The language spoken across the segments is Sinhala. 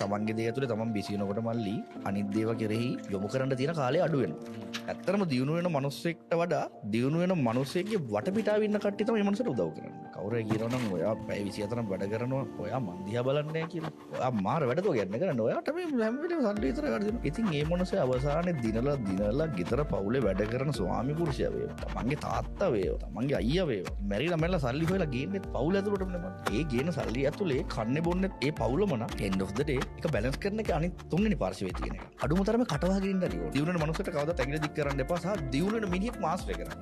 තමන්ගේ දේ ඇතුලේ තමන් බිසි වෙනකොට මල්ලි අනිත් දේව කෙරෙහි යොමු කරන්න තියෙන කාලය අඩු වෙනවා. ඇත්තටම දියුණු වෙන මිනිස්සෙක්ට වඩා දියුණු වෙන මිනිස්සෙක්ගේ වටපිටාවේ ඉන්න කට්ටිය තමයි මේ මිනිස්සුන්ට උදව් කරන්නේ. කවුරු හරි කියනවා නම් ඔයා පැය 24ක් වැඩ කරනවා ඔයා මන් දිහා බලන්නේ නැහැ කියලා. ඔයා මාර වැඩ තෝ කියන්නේ කරන්නේ. ඔයාට මේ හැම වෙලේම සල්ලි විතර ගන්න දෙනවා. ඉතින් මේ මිනිස්සු අවසානයේ දිනලා ගෙදර පවුලේ වැඩ කරන ස්වාමි පුරුෂයා වේවා. මංගේ තාත්තා වේවා. මංගේ අයියා වේවා. මැරිලා සල්ලි හොයලා ගේන්නේ පවුල ඇතුළටම නෙමෙයි. ඒ ගේන සල්ලි ඇතුලේ කන්නේ බොන්නේ ඒ පවුලම නා end of the day එක බැලන්ස් කරන එක අනිත් තුන්වෙනි පාර්ශවයේ තියෙන එක. අඩුම තරමේ කටවහගෙන ඉන්න හරි ඕන. දියුණු වෙන මනුස්සයට කවදාවත් ඇඟිලි දික් කරන්න එපා සහ දියුණු වෙන මිනිහෙක් මාස්ටර් කරන්න.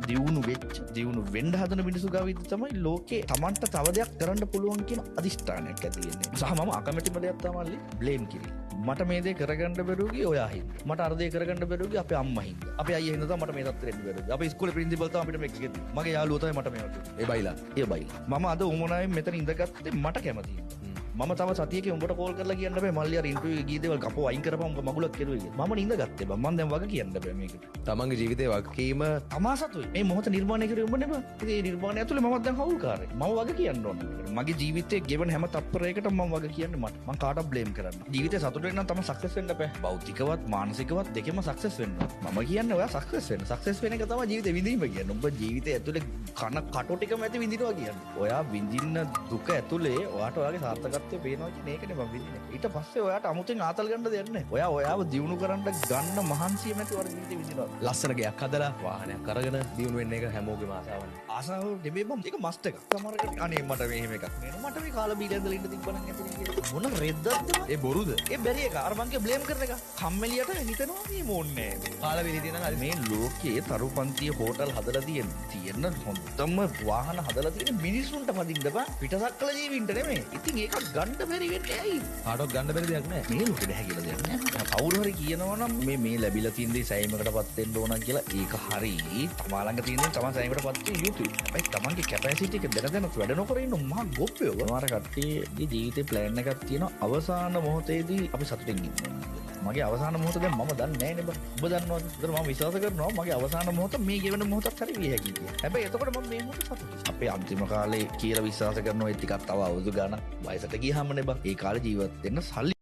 දියුණු වෙන්න හදන මිනිස්සු ගාව ඉඳි තමයි ලෝකේ Tamanට තව දෙයක් කරන්න පුළුවන් කියන අදිෂ්ඨානයක් ඇති වෙන්නේ. සහ මම අකමැතිම දෙයක් තමයි බ්ලේම් කිරි. මට මේ දේ කරගන්න බැරුව ගියේ ඔයා හින්දා. මට අර දේ කරගන්න බැරුව ගියේ අපේ අම්මා හින්දා. අපේ අයියා හින්දා තමයි මට මේ තත්ත්වෙට එන්න බැරුව ගියේ. අපේ ඉස්කෝලේ ප්‍රින්සිපල් තමයි අපිට මේක කිව්වේ. මගේ යාළුවා තමයි මට මේවා කිව්වේ. ඒ බයිලා. මම අද උමනාවෙන් මෙතන ඉඳගත්තේ මට කැමතියි. මම තව සතියකින් උඹට කෝල් කරලා කියන්න බෑ මල්ලි අර ඉන්ටර්විව් ගිය දේවල් කපෝ අයින් කරපන් උඹ මගුලක් කෙරුවේ කියලා. මම නිඳගත්තේ බං මම දැන් වග කියන්න බෑ මේකට. තමන්ගේ ජීවිතේ වගකීම තමා සතුයි. මේ මොහොත නිර්මාණය කරුවේ උඹ නෙමෙයි. ඉතින් මේ නිර්මාණය ඇතුලේ මමත් දැන් හවුල්කාරයෙක්. මම වග කියන්න ඕන. මගේ ජීවිතේ ගෙවන හැම තප්පරයකටම මම වග කියන්නේ මට. මම කාටවත් බ්ලේම් කරන්න. ජීවිතේ සතුට වෙන්න නම් තමයි සක්සස් වෙන්න බෑ. භෞතිකවත් මානසිකවත් දෙකෙම සක්සස් වෙන්න ඕන. මම කියන්නේ ඔයා සක්සස් වෙන්න. සක්සස් වෙන එක තමයි ජීවිතේ විඳීම කියන්නේ. උඹ ජීවිතේ ඇතුලේ කන කටෝ ටිකම ඇති විඳිනවා කියන්නේ. ඔයා විඳින්න දුක ඇතුලේ ඔයාට ඔයාගේ සාර්ථකත්වය පේනවා කියන්නේ ඒකනේ මම විඳින්නේ. ඊට පස්සේ ඔයාට අමුතෙන් ආතල් ගන්න දෙයක් නැහැ. ඔයා ඔයාව දියුණු කරන්න ගන්න මහන්සිය නැති වර ජීවිතේ විඳිනවා. ලස්සන ගයක් හදලා වාහනයක් අරගෙන දියුණු වෙන්න එක හැමෝගේම ආසාවනේ. ආසාව නෙමෙයි මම ඒක මස්ට් එකක්. සමහරකට අනේ මට මෙහෙම එකක් නේද. මට මේ කාලා බීලා ඉඳලා ඉන්න තිබ්බනම් ඇතුලේ කියලා. මොන රෙද්දක්ද ඒ බොරුද? ඒ බැරි එක. අර මංගේ බ්ලේම් කරන එක. කම්මැලියට හිතනවා මේ මොන්නේ. කාලා වෙලී තියෙන නම් මේ ලෝකයේ තරුපන්තිය හෝටල් හදලා තියෙන හොඳම වාහන හදලා තියෙන මිනිස්සුන්ට පදින්න බෑ. පිටසක්කල ජීවින්ට නෙමෙයි. ඉතින් ඒක ගන්න බැරි වෙන්නේ ඇයි? කාටවත් ගන්න බැරි දෙයක් නෑ. මේ ලෝකෙ නැහැ කියලා දෙයක් නෑ. කවුරු හරි කියනවා නම් මේ ලැබිලා තියෙන දේ සෑයීමකටපත් වෙන්න ඕන කියලා ඒක හරි. තමා ළඟ තියෙන දේ තමා සෑයීමකටපත් වෙන්න යුතුයි. හැබැයි තමන්ගේ කැපැසිටි එක දැන වැඩ නොකර ඉන්න මහා ගොප්පයෝ. සමහර කට්ටියගේ ජීවිතේ ප්ලෑන් එකක් තියෙනවා. අවසාන මොහොතේදී අපි සතුටින් ඉන්නවා. මගේ අවසාන මොහොත දැන් මම දන්නේ නැහැ නේ බං. ඔබ දන්නවද? ඒතර මම විශ්වාස කරනවා මගේ අවසාන මොහොත මේ ගෙවන මොහොතක් හරි විය හැකියි කියලා. හැබැයි එතකොට මම මේ මොහොත සතුටුයි. අපේ අන්තිම කාලේ කියලා විශ්වාස කරනවා ඒ ටිකක් තව අවුරුදු ගාණක් වයසට ගියාම නේ බං. ඒ කාලේ ජීවත් වෙන්න සල්ලි